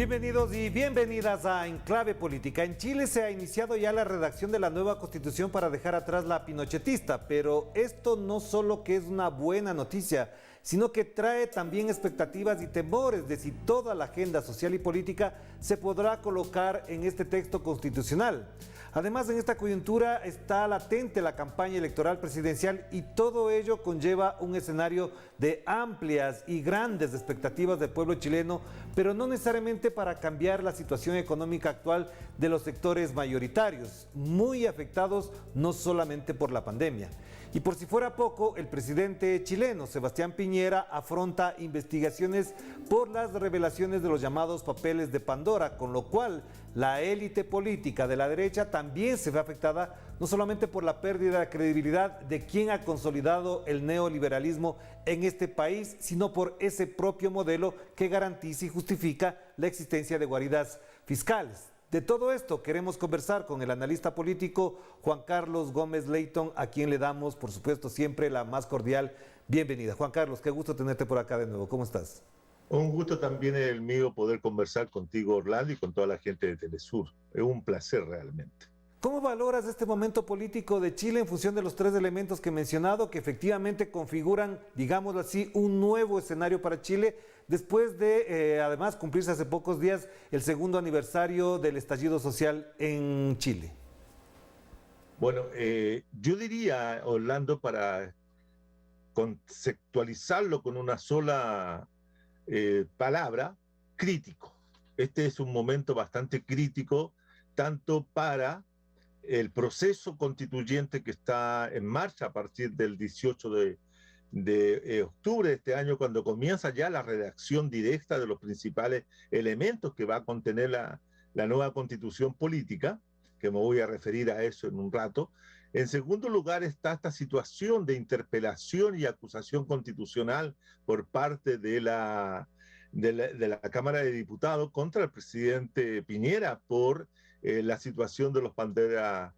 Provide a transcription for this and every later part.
Bienvenidos y bienvenidas a Enclave Política. En Chile se ha iniciado ya la redacción de la nueva constitución para dejar atrás la pinochetista, pero esto no solo que es una buena noticia, sino que trae también expectativas y temores de si toda la agenda social y política se podrá colocar en este texto constitucional. Además, en esta coyuntura está latente la campaña electoral presidencial y todo ello conlleva un escenario de amplias y grandes expectativas del pueblo chileno, pero no necesariamente para cambiar la situación económica actual de los sectores mayoritarios, muy afectados no solamente por la pandemia. Y por si fuera poco, el presidente chileno, Sebastián Piñera, afronta investigaciones por las revelaciones de los llamados papeles de Pandora, con lo cual la élite política de la derecha también se ve afectada, no solamente por la pérdida de credibilidad de quien ha consolidado el neoliberalismo en este país, sino por ese propio modelo que garantiza y justifica la existencia de guaridas fiscales. De todo esto queremos conversar con el analista político Juan Carlos Gómez Leighton, a quien le damos, por supuesto, siempre la más cordial bienvenida. Juan Carlos, qué gusto tenerte por acá de nuevo. ¿Cómo estás? Un gusto también el mío poder conversar contigo, Orlando, y con toda la gente de Telesur. Es un placer realmente. ¿Cómo valoras este momento político de Chile en función de los tres elementos que he mencionado, que efectivamente configuran, digámoslo así, un nuevo escenario para Chile, después de, además, cumplirse hace pocos días el segundo aniversario del estallido social en Chile? Bueno, yo diría, Orlando, para conceptualizarlo con una sola palabra, crítico. Este es un momento bastante crítico, tanto para el proceso constituyente que está en marcha a partir del 18 de octubre de este año, cuando comienza ya la redacción directa de los principales elementos que va a contener la nueva constitución política, que me voy a referir a eso en un rato. En segundo lugar está esta situación de interpelación y acusación constitucional por parte de la Cámara de Diputados contra el presidente Piñera por la situación de los Pandora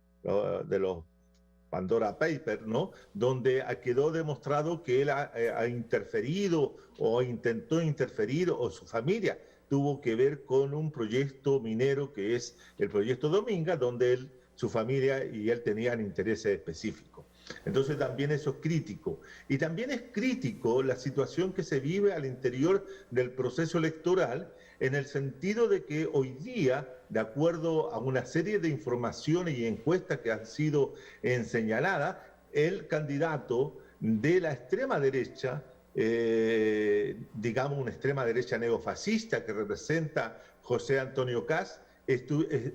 Papers, ¿no? Donde quedó demostrado que él ha interferido o intentó interferir, o su familia tuvo que ver con un proyecto minero que es el proyecto Dominga, donde su familia y él tenían intereses específicos. Entonces también eso es crítico. Y también es crítico la situación que se vive al interior del proceso electoral, en el sentido de que hoy día, de acuerdo a una serie de informaciones y encuestas que han sido señaladas, el candidato de la extrema derecha, digamos una extrema derecha neofascista que representa José Antonio Kast,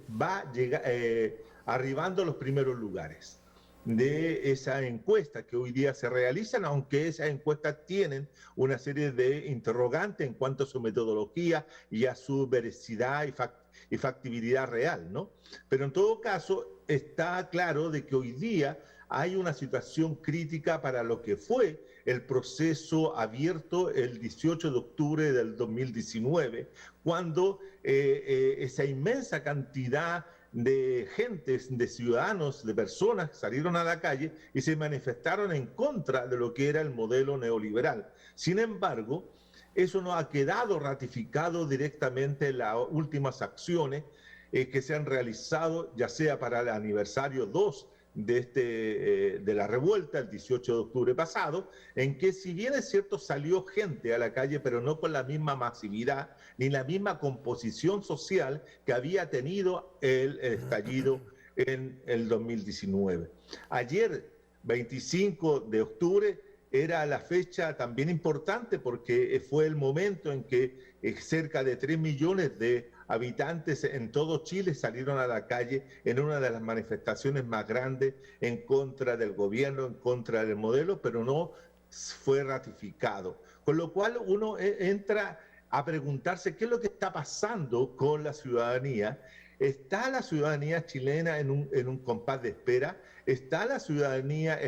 va arribando a los primeros lugares de esa encuesta que hoy día se realizan, aunque esas encuestas tienen una serie de interrogantes en cuanto a su metodología y a su veracidad y factibilidad real, ¿no? Pero en todo caso está claro de que hoy día hay una situación crítica para lo que fue el proceso abierto el 18 de octubre del 2019, cuando esa inmensa cantidad de gentes, de ciudadanos, de personas salieron a la calle y se manifestaron en contra de lo que era el modelo neoliberal. Sin embargo, eso no ha quedado ratificado directamente en las últimas acciones que se han realizado, ya sea para el aniversario 2 de la revuelta, el 18 de octubre pasado, en que, si bien es cierto, salió gente a la calle, pero no con la misma masividad ni la misma composición social que había tenido el estallido en el 2019. Ayer, 25 de octubre, era la fecha también importante porque fue el momento en que cerca de 3 millones de habitantes en todo Chile salieron a la calle en una de las manifestaciones más grandes en contra del gobierno, en contra del modelo, pero no fue ratificado. Con lo cual uno entra a preguntarse qué es lo que está pasando con la ciudadanía. ¿Está la ciudadanía chilena en un compás de espera? ¿Está la ciudadanía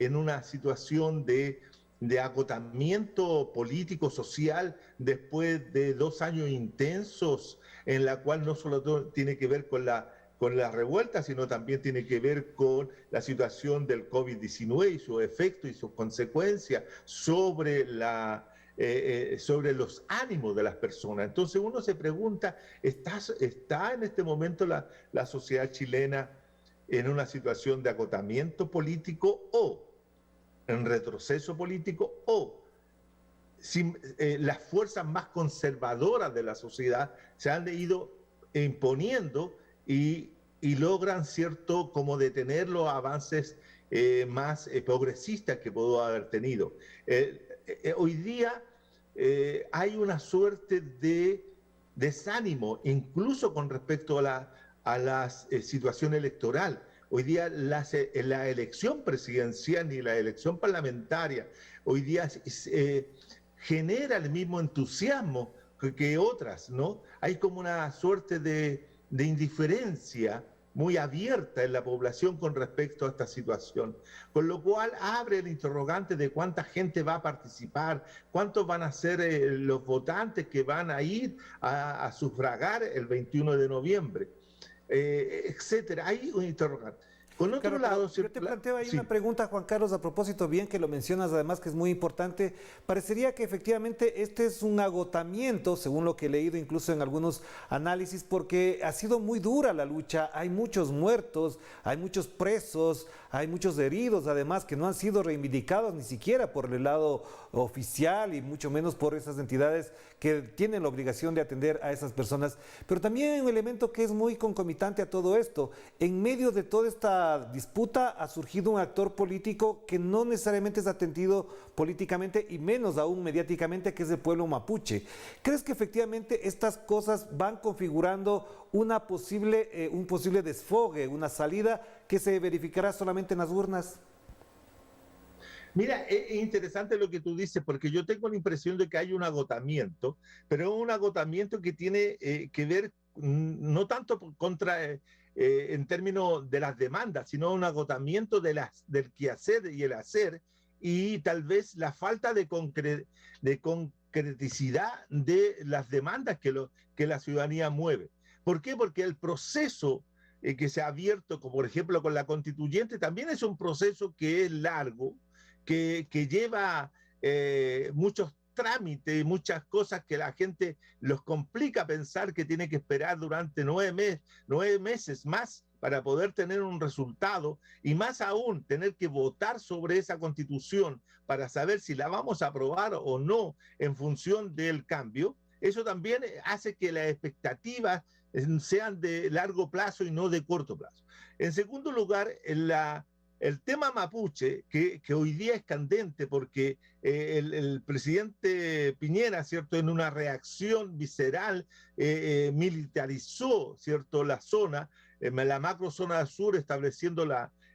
en una situación de agotamiento político, social, después de 2 años intensos, en la cual no solo tiene que ver con la revuelta, sino también tiene que ver con la situación del COVID-19 y sus efectos y sus consecuencias sobre sobre los ánimos de las personas. Entonces uno se pregunta, ¿está en este momento la sociedad chilena en una situación de agotamiento político o en retroceso político, o si las fuerzas más conservadoras de la sociedad se han ido imponiendo y logran, cierto, como detener los avances más progresistas que pudo haber tenido? Hoy día hay una suerte de desánimo, incluso con respecto a la situación electoral. Hoy día la elección presidencial ni la elección parlamentaria hoy día genera el mismo entusiasmo que otras, ¿no? Hay como una suerte de indiferencia muy abierta en la población con respecto a esta situación, con lo cual abre el interrogante de cuánta gente va a participar, cuántos van a ser los votantes que van a ir a sufragar el 21 de noviembre, etcétera. Hay un interrogante. Con otro lado, yo te planteo ahí una pregunta, Juan Carlos, a propósito, bien que lo mencionas, además que es muy importante. Parecería que efectivamente este es un agotamiento, según lo que he leído incluso en algunos análisis, porque ha sido muy dura la lucha, hay muchos muertos, hay muchos presos, hay muchos heridos, además, que no han sido reivindicados ni siquiera por el lado oficial y mucho menos por esas entidades que tienen la obligación de atender a esas personas. Pero también hay un elemento que es muy concomitante a todo esto. En medio de toda esta disputa ha surgido un actor político que no necesariamente es atendido políticamente y menos aún mediáticamente, que es el pueblo mapuche. ¿Crees que efectivamente estas cosas van configurando un posible desfogue, una salida que se verificará solamente en las urnas? Mira, es interesante lo que tú dices, porque yo tengo la impresión de que hay un agotamiento, pero un agotamiento que tiene que ver no tanto en términos de las demandas, sino un agotamiento del quehacer y el hacer, y tal vez la falta de concreticidad de las demandas que la ciudadanía mueve. ¿Por qué? Porque el proceso que se ha abierto, como por ejemplo con la constituyente, también es un proceso que es largo, que lleva muchos trámites y muchas cosas que la gente los complica pensar que tiene que esperar durante 9 meses más para poder tener un resultado, y más aún tener que votar sobre esa constitución para saber si la vamos a aprobar o no en función del cambio. Eso también hace que las expectativas sean de largo plazo y no de corto plazo. En segundo lugar, el tema mapuche, que hoy día es candente porque el presidente Piñera, ¿cierto?, en una reacción visceral, militarizó, ¿cierto?, la zona, la macro zona sur, estableciendo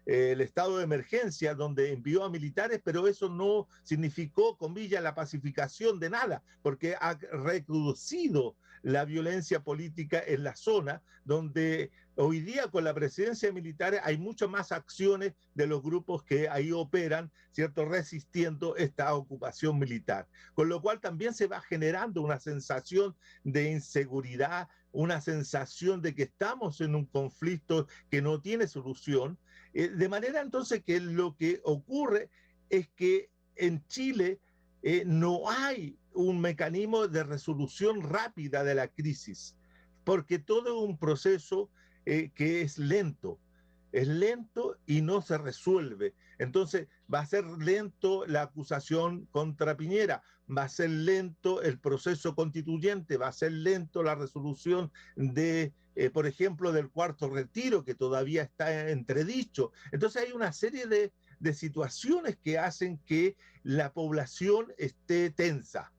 el estado de emergencia, donde envió a militares, pero eso no significó, comillas, la pacificación de nada, porque ha recrudecido la violencia política en la zona, donde hoy día con la presidencia militar hay muchas más acciones de los grupos que ahí operan, ¿cierto?, resistiendo esta ocupación militar. Con lo cual también se va generando una sensación de inseguridad, una sensación de que estamos en un conflicto que no tiene solución. De manera entonces que lo que ocurre es que en Chile no hay un mecanismo de resolución rápida de la crisis, porque todo es un proceso que es lento y no se resuelve. Entonces va a ser lento la acusación contra Piñera, va a ser lento el proceso constituyente, va a ser lento la resolución por ejemplo, del cuarto retiro, que todavía está entredicho. Entonces hay una serie de situaciones que hacen que la población esté tensa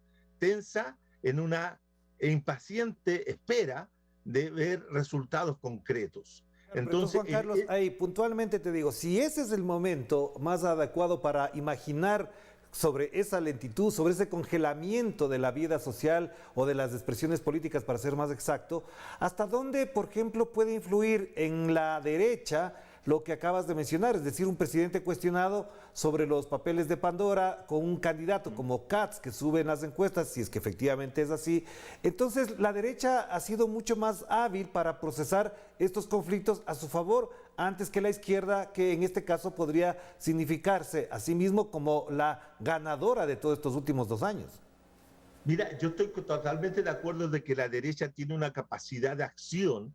en una impaciente espera de ver resultados concretos. Entonces, Juan Carlos, ahí puntualmente te digo, si ese es el momento más adecuado para imaginar sobre esa lentitud, sobre ese congelamiento de la vida social o de las expresiones políticas, para ser más exacto, ¿hasta dónde, por ejemplo, puede influir en la derecha lo que acabas de mencionar? Es decir, un presidente cuestionado sobre los papeles de Pandora con un candidato como Katz, que sube en las encuestas, si es que efectivamente es así. Entonces, la derecha ha sido mucho más hábil para procesar estos conflictos a su favor, antes que la izquierda, que en este caso podría significarse a sí mismo como la ganadora de todos estos últimos 2 años. Mira, yo estoy totalmente de acuerdo de que la derecha tiene una capacidad de acción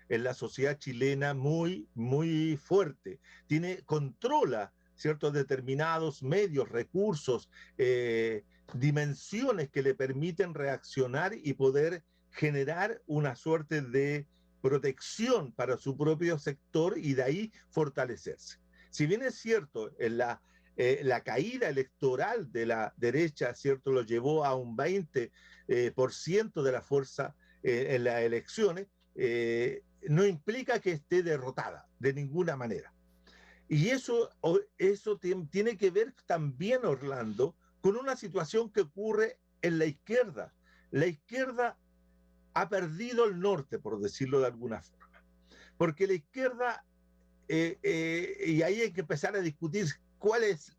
en la sociedad chilena muy fuerte. Controla ciertos determinados medios, recursos, dimensiones que le permiten reaccionar y poder generar una suerte de protección para su propio sector y de ahí fortalecerse. Si bien es cierto, la caída electoral de la derecha, ¿cierto?, lo llevó a un 20% de la fuerza en las elecciones, no implica que esté derrotada de ninguna manera. Y eso tiene que ver también, Orlando, con una situación que ocurre en la izquierda. La izquierda ha perdido el norte, por decirlo de alguna forma. Porque la izquierda, y ahí hay que empezar a discutir cuál es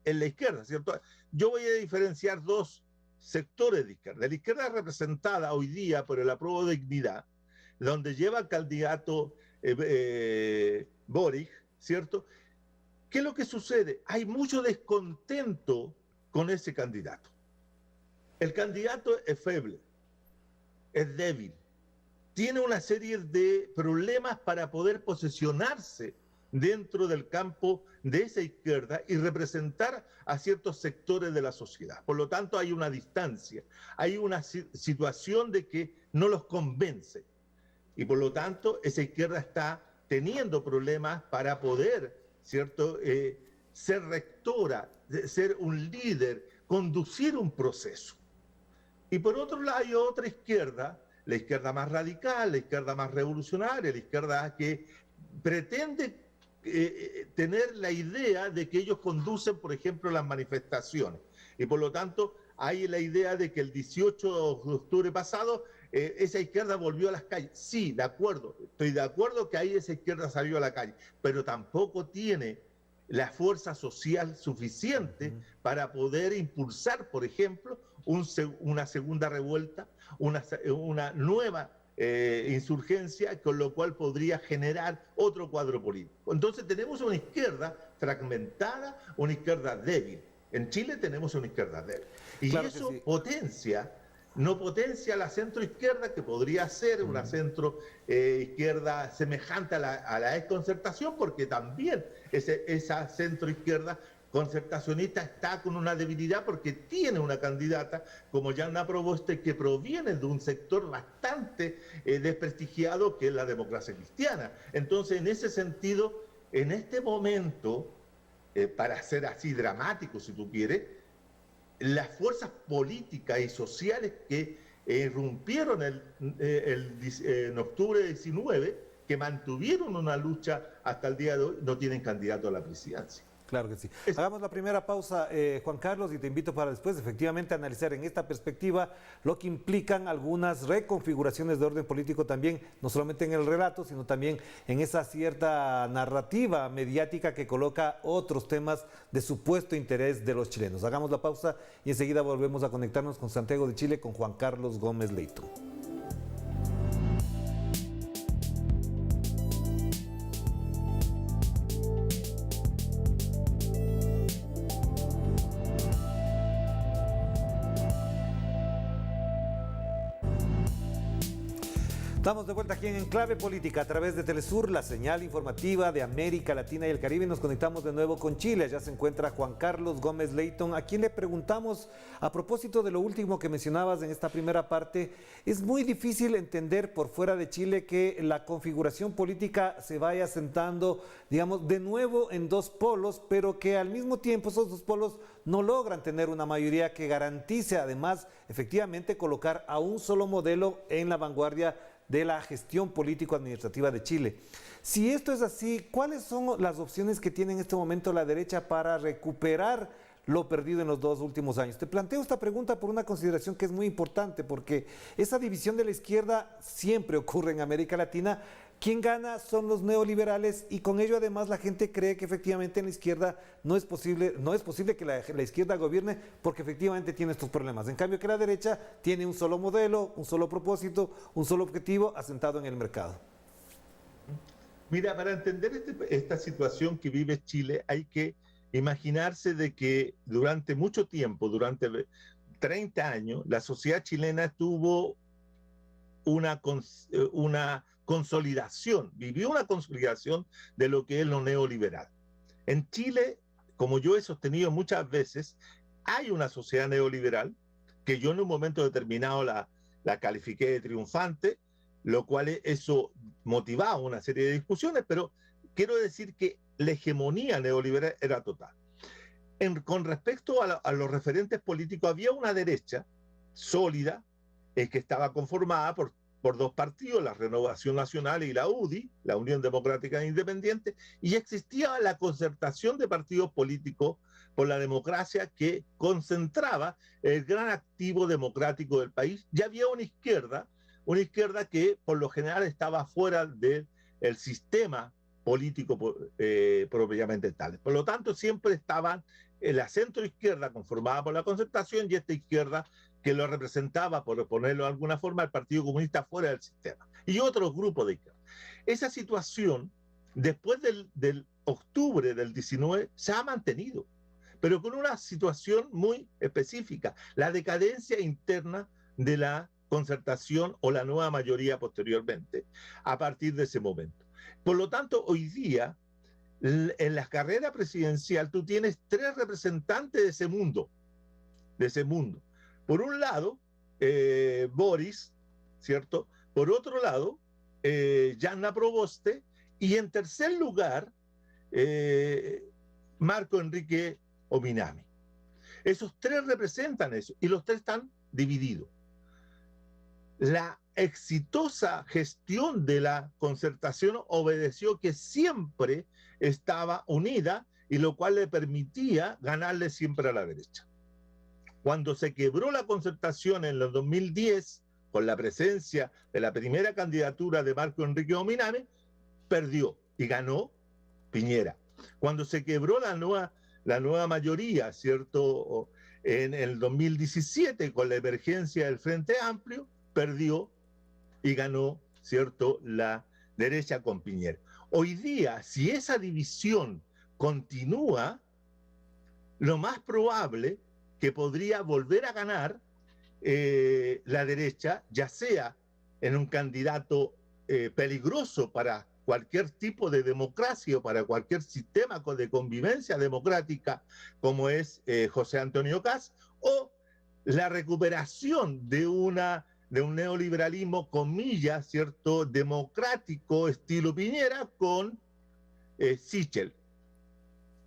en la izquierda, ¿cierto? Yo voy a diferenciar dos sectores de izquierda. La izquierda representada hoy día por el Apruebo de Dignidad, donde lleva al candidato Boric, ¿cierto? ¿Qué es lo que sucede? Hay mucho descontento con ese candidato. El candidato es feble, es débil, tiene una serie de problemas para poder posicionarse dentro del campo de esa izquierda y representar a ciertos sectores de la sociedad. Por lo tanto, hay una distancia, hay una situación de que no los convence. Y por lo tanto, esa izquierda está teniendo problemas para poder, ¿cierto?, ser rectora, ser un líder, conducir un proceso. Y por otro lado hay otra izquierda, la izquierda más radical, la izquierda más revolucionaria, la izquierda que pretende tener la idea de que ellos conducen, por ejemplo, las manifestaciones. Y por lo tanto, hay la idea de que el 18 de octubre pasado esa izquierda volvió a las calles. Sí, de acuerdo, estoy de acuerdo que ahí esa izquierda salió a la calle, pero tampoco tiene la fuerza social suficiente para poder impulsar, por ejemplo, una segunda revuelta, una nueva insurgencia, con lo cual podría generar otro cuadro político. Entonces tenemos una izquierda fragmentada, una izquierda débil. En Chile tenemos una izquierda débil. Y claro, eso sí no potencia la centroizquierda, que podría ser una centroizquierda semejante a la desconcertación, porque también esa centroizquierda concertacionista está con una debilidad porque tiene una candidata como Yanna Proboste, que proviene de un sector bastante desprestigiado, que es la democracia cristiana. Entonces, en ese sentido, en este momento, para ser así dramático, si tú quieres, las fuerzas políticas y sociales que irrumpieron en octubre de 19, que mantuvieron una lucha hasta el día de hoy, no tienen candidato a la presidencia. Claro que sí. Hagamos la primera pausa, Juan Carlos, y te invito para después efectivamente analizar en esta perspectiva lo que implican algunas reconfiguraciones de orden político también, no solamente en el relato, sino también en esa cierta narrativa mediática que coloca otros temas de supuesto interés de los chilenos. Hagamos la pausa y enseguida volvemos a conectarnos con Santiago de Chile, con Juan Carlos Gómez Leyton. Estamos de vuelta aquí en Enclave Política a través de Telesur, la señal informativa de América Latina y el Caribe. Nos conectamos de nuevo con Chile. Allá se encuentra Juan Carlos Gómez Leyton, a quien le preguntamos a propósito de lo último que mencionabas en esta primera parte. Es muy difícil entender por fuera de Chile que la configuración política se vaya sentando, digamos, de nuevo en dos polos, pero que al mismo tiempo esos dos polos no logran tener una mayoría que garantice además efectivamente colocar a un solo modelo en la vanguardia de la gestión político-administrativa de Chile. Si esto es así, ¿cuáles son las opciones que tiene en este momento la derecha para recuperar lo perdido en los 2 últimos años? Te planteo esta pregunta por una consideración que es muy importante, porque esa división de la izquierda siempre ocurre en América Latina. Quien gana son los neoliberales y con ello además la gente cree que efectivamente en la izquierda no es posible que la izquierda gobierne porque efectivamente tiene estos problemas. En cambio que la derecha tiene un solo modelo, un solo propósito, un solo objetivo asentado en el mercado. Mira, para entender esta situación que vive Chile hay que imaginarse de que durante mucho tiempo, 30 años, la sociedad chilena tuvo una consolidación, vivió una consolidación de lo que es lo neoliberal. En Chile, como yo he sostenido muchas veces, hay una sociedad neoliberal que yo en un momento determinado la califiqué de triunfante, lo cual eso motivaba una serie de discusiones, pero quiero decir que la hegemonía neoliberal era total. Con respecto a los referentes políticos, había una derecha sólida que estaba conformada por dos partidos, la Renovación Nacional y la UDI, la Unión Democrática Independiente, y existía la concertación de partidos políticos por la democracia que concentraba el gran activo democrático del país. Ya había una izquierda que por lo general estaba fuera del sistema político propiamente tal. Por lo tanto, siempre estaban la centroizquierda conformada por la concertación y esta izquierda que lo representaba, por ponerlo de alguna forma, el Partido Comunista fuera del sistema, y otros grupos de izquierda. Esa situación, después del octubre del 19, se ha mantenido, pero con una situación muy específica, la decadencia interna de la concertación o la nueva mayoría posteriormente, a partir de ese momento. Por lo tanto, hoy día, en la carrera presidencial, tú tienes tres representantes de ese mundo, Por un lado, Boris, ¿cierto? Por otro lado, Jana Proboste, y en tercer lugar, Marco Enrique Ominami. Esos tres representan eso, y los tres están divididos. La exitosa gestión de la concertación obedeció que siempre estaba unida, y lo cual le permitía ganarle siempre a la derecha. Cuando se quebró la concertación en el 2010, con la presencia de la primera candidatura de Marco Enrique Ominami, perdió y ganó Piñera. Cuando se quebró la nueva mayoría, ¿cierto? En el 2017, con la emergencia del Frente Amplio, perdió y ganó, ¿cierto?, la derecha con Piñera. Hoy día, si esa división continúa, lo más probable que podría volver a ganar la derecha, ya sea en un candidato peligroso para cualquier tipo de democracia o para cualquier sistema de convivencia democrática, como es José Antonio Kast, o la recuperación de un neoliberalismo, comillas, ¿cierto?, democrático, estilo Piñera, con Sichel.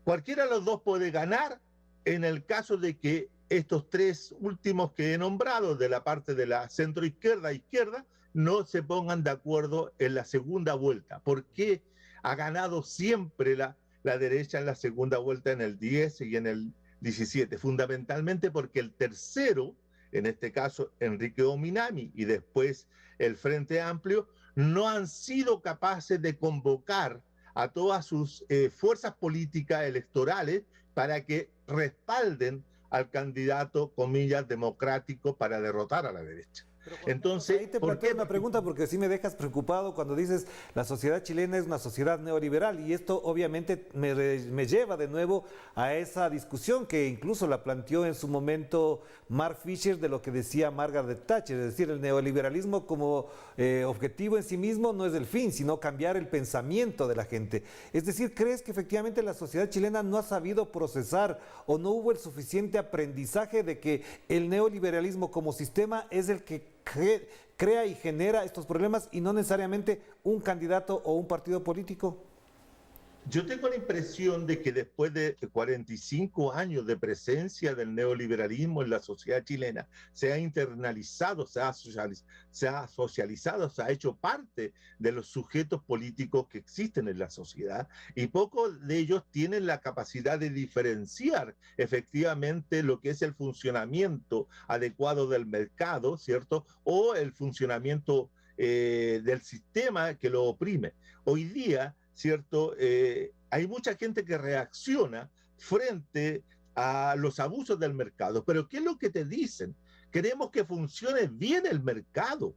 Cualquiera de los dos puede ganar en el caso de que estos tres últimos que he nombrado, de la parte de la centroizquierda e izquierda, no se pongan de acuerdo en la segunda vuelta. ¿Por qué ha ganado siempre la derecha en la segunda vuelta, en el 10 y en el 17? Fundamentalmente porque el tercero, en este caso Enrique Ominami y después el Frente Amplio, no han sido capaces de convocar a todas sus fuerzas políticas electorales para que respalden al candidato, comillas, democrático para derrotar a la derecha. Entonces, ahí te planteo una pregunta, porque sí me dejas preocupado cuando dices la sociedad chilena es una sociedad neoliberal, y esto obviamente me lleva de nuevo a esa discusión que incluso la planteó en su momento Mark Fisher, de lo que decía Margaret Thatcher, es decir, el neoliberalismo como objetivo en sí mismo no es el fin, sino cambiar el pensamiento de la gente. Es decir, ¿crees que efectivamente la sociedad chilena no ha sabido procesar o no hubo el suficiente aprendizaje de que el neoliberalismo como sistema es el que crea y genera estos problemas y no necesariamente un candidato o un partido político? Yo tengo la impresión de que después de 45 años de presencia del neoliberalismo en la sociedad chilena, se ha internalizado, se ha socializado, se ha hecho parte de los sujetos políticos que existen en la sociedad, y pocos de ellos tienen la capacidad de diferenciar efectivamente lo que es el funcionamiento adecuado del mercado, ¿cierto? O el funcionamiento del sistema que lo oprime. Hoy día, ¿cierto? Hay mucha gente que reacciona frente a los abusos del mercado, pero ¿qué es lo que te dicen? Queremos que funcione bien el mercado.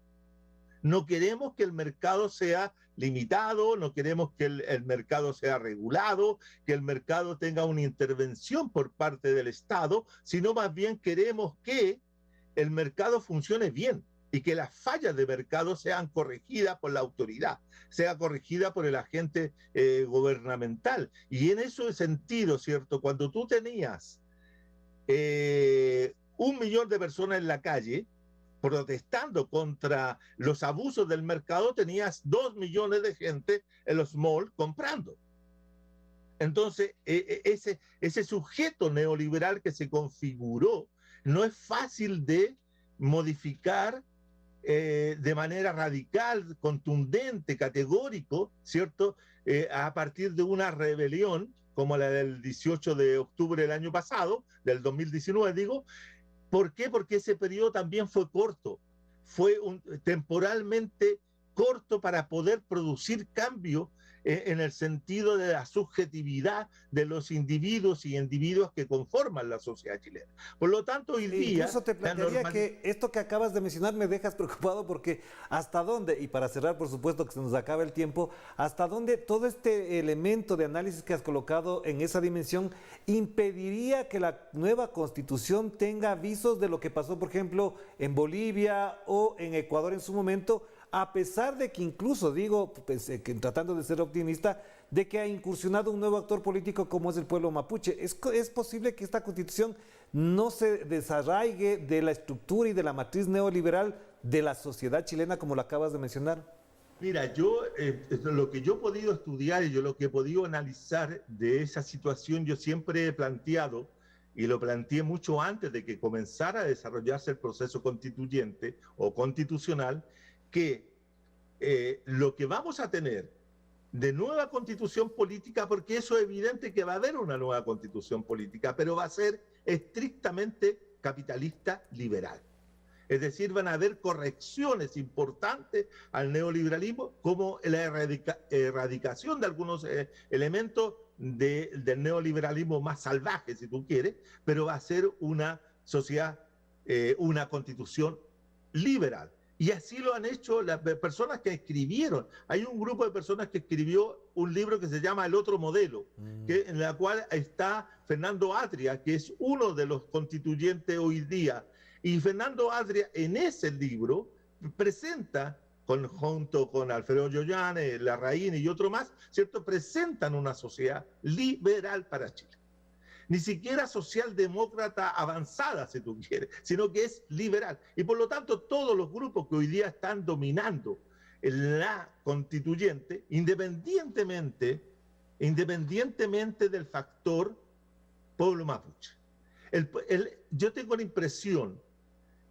No queremos que el mercado sea limitado, no queremos que el mercado sea regulado, que el mercado tenga una intervención por parte del Estado, sino más bien queremos que el mercado funcione bien y que las fallas de mercado sean corregidas por la autoridad, sea corregida por el agente gubernamental. Y en ese sentido, ¿cierto? Cuando tú tenías 1 millón de personas en la calle protestando contra los abusos del mercado, tenías 2 millones de gente en los malls comprando. Entonces, ese sujeto neoliberal que se configuró no es fácil de modificar de manera radical, contundente, categórico, ¿cierto? A partir de una rebelión como la del 18 de octubre del año pasado, del 2019, digo. ¿Por qué? Porque ese periodo también fue corto, fue temporalmente corto para poder producir cambio en el sentido de la subjetividad de los individuos y individuos que conforman la sociedad chilena. Por lo tanto, hoy día... Incluso te plantearía que esto que acabas de mencionar me dejas preocupado porque hasta dónde, y para cerrar por supuesto que se nos acaba el tiempo, hasta dónde todo este elemento de análisis que has colocado en esa dimensión impediría que la nueva constitución tenga visos de lo que pasó por ejemplo en Bolivia o en Ecuador en su momento, a pesar de que incluso, digo, pues, que tratando de ser optimista, de que ha incursionado un nuevo actor político como es el pueblo mapuche. ¿Es posible que esta constitución no se desarraigue de la estructura y de la matriz neoliberal de la sociedad chilena como lo acabas de mencionar? Mira, yo lo que yo he podido estudiar y yo lo que he podido analizar de esa situación, yo siempre he planteado, y lo planteé mucho antes de que comenzara a desarrollarse el proceso constituyente o constitucional, que lo que vamos a tener de nueva constitución política, porque eso es evidente que va a haber una nueva constitución política, pero va a ser estrictamente capitalista liberal. Es decir, van a haber correcciones importantes al neoliberalismo, como la erradicación de algunos elementos del neoliberalismo más salvaje, si tú quieres, pero va a ser una sociedad, una constitución liberal. Y así lo han hecho las personas que escribieron. Hay un grupo de personas que escribió un libro que se llama El Otro Modelo, en la cual está Fernando Atria, que es uno de los constituyentes hoy día. Y Fernando Atria en ese libro presenta, junto con Alfredo Yoyane, Larraín y otro más, ¿cierto? Presentan una sociedad liberal para Chile. Ni siquiera socialdemócrata avanzada, si tú quieres, sino que es liberal. Y por lo tanto, todos los grupos que hoy día están dominando la constituyente, independientemente del factor pueblo mapuche. Yo tengo la impresión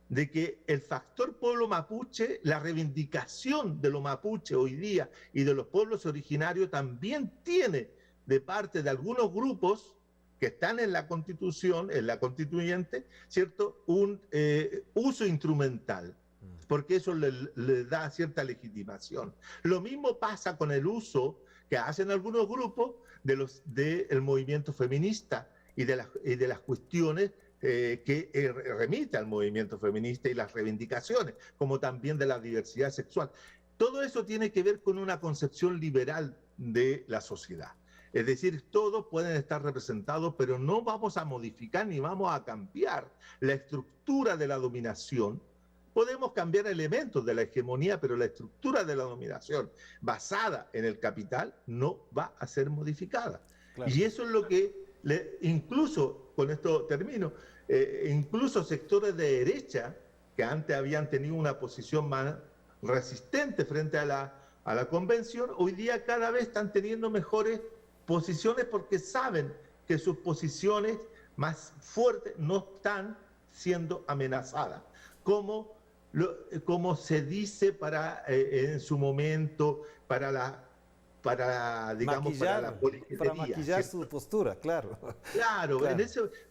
de que el factor pueblo mapuche, la reivindicación de los mapuches hoy día y de los pueblos originarios también tiene de parte de algunos grupos que están en la Constitución, en la constituyente, ¿cierto? Un uso instrumental, porque eso le da cierta legitimación. Lo mismo pasa con el uso que hacen algunos grupos del movimiento feminista y de las cuestiones que remite al movimiento feminista y las reivindicaciones, como también de la diversidad sexual. Todo eso tiene que ver con una concepción liberal de la sociedad. Es decir, todos pueden estar representados, pero no vamos a modificar ni vamos a cambiar la estructura de la dominación. Podemos cambiar elementos de la hegemonía, pero la estructura de la dominación basada en el capital no va a ser modificada. Claro. Y eso es lo que, incluso, con esto termino, incluso sectores de derecha que antes habían tenido una posición más resistente frente a la convención, hoy día cada vez están teniendo mejores posiciones porque saben que sus posiciones más fuertes no están siendo amenazadas, como se dice en su momento para la politiquería, para maquillar su postura, claro. Claro, claro.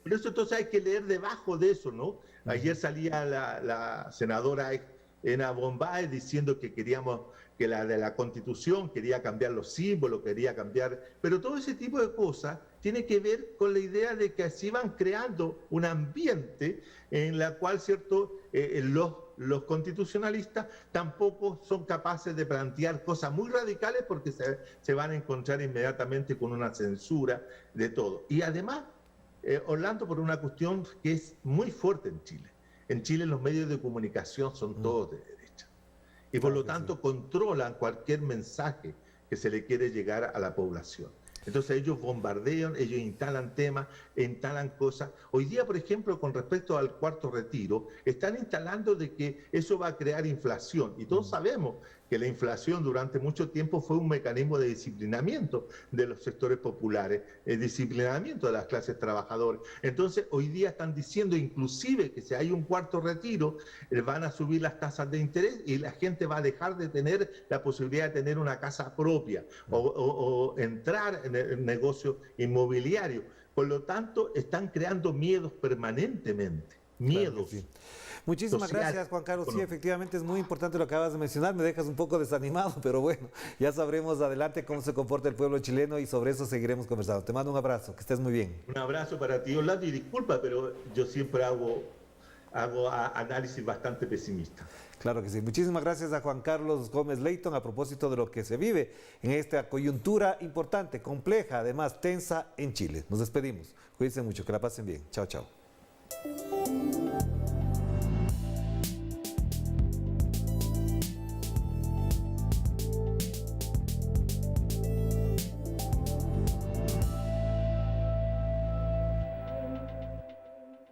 Por eso entonces hay que leer debajo de eso, ¿no? Ayer salía la senadora Ena Bombay diciendo que que la de la Constitución quería cambiar los símbolos, quería cambiar, pero todo ese tipo de cosas tiene que ver con la idea de que así van creando un ambiente en la cual, ¿cierto?, los constitucionalistas tampoco son capaces de plantear cosas muy radicales porque se van a encontrar inmediatamente con una censura de todo. Y además, Orlando, por una cuestión que es muy fuerte en Chile, En Chile los medios de comunicación son todos de derecha y por lo tanto controlan cualquier mensaje que se le quiere llegar a la población. Entonces ellos bombardean, ellos instalan temas, instalan cosas. Hoy día, por ejemplo, con respecto al cuarto retiro, están instalando de que eso va a crear inflación. Y todos sabemos que la inflación durante mucho tiempo fue un mecanismo de disciplinamiento de los sectores populares, el disciplinamiento de las clases trabajadoras. Entonces hoy día están diciendo inclusive que si hay un cuarto retiro, van a subir las tasas de interés y la gente va a dejar de tener la posibilidad de tener una casa propia o entrar en el negocio inmobiliario. Por lo tanto, están creando miedos permanentemente. Miedos. Claro, muchísimas gracias, Juan Carlos. Sí, efectivamente es muy importante lo que acabas de mencionar. Me dejas un poco desanimado, pero bueno, ya sabremos adelante cómo se comporta el pueblo chileno y sobre eso seguiremos conversando. Te mando un abrazo, que estés muy bien. Un abrazo para ti, Orlando, y disculpa, pero yo siempre hago análisis bastante pesimista. Claro que sí. Muchísimas gracias a Juan Carlos Gómez Leighton a propósito de lo que se vive en esta coyuntura importante, compleja, además tensa en Chile. Nos despedimos. Cuídense mucho, que la pasen bien. Chao, chao.